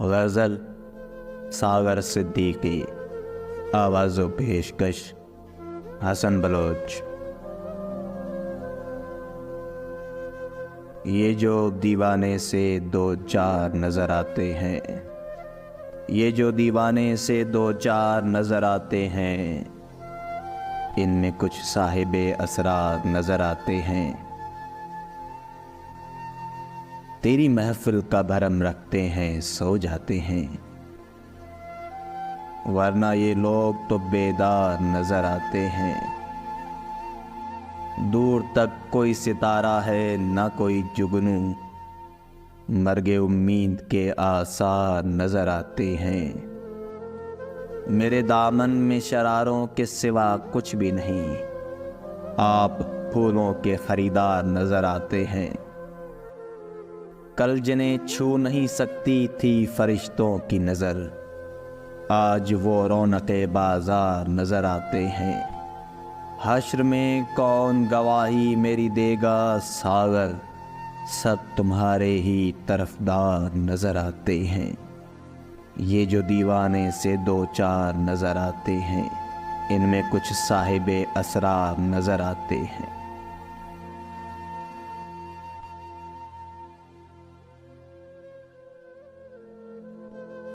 غزل ساغر صدیقی، آواز و پیشکش حسن بلوچ۔ یہ جو دیوانے سے دو چار نظر آتے ہیں، یہ جو دیوانے سے دو چار نظر آتے ہیں، ان میں کچھ صاحب اسرار نظر آتے ہیں۔ تیری محفل کا بھرم رکھتے ہیں، سو جاتے ہیں، ورنہ یہ لوگ تو بیدار نظر آتے ہیں۔ دور تک کوئی ستارہ ہے نہ کوئی جگنو، مرگ امید کے آثار نظر آتے ہیں۔ میرے دامن میں شراروں کے سوا کچھ بھی نہیں، آپ پھولوں کے خریدار نظر آتے ہیں۔ کل جنہیں چھو نہیں سکتی تھی فرشتوں کی نظر، آج وہ رونق بازار نظر آتے ہیں۔ حشر میں کون گواہی میری دے گا ساغر، سب تمہارے ہی طرفدار نظر آتے ہیں۔ یہ جو دیوانے سے دو چار نظر آتے ہیں، ان میں کچھ صاحب اسرار نظر آتے ہیں۔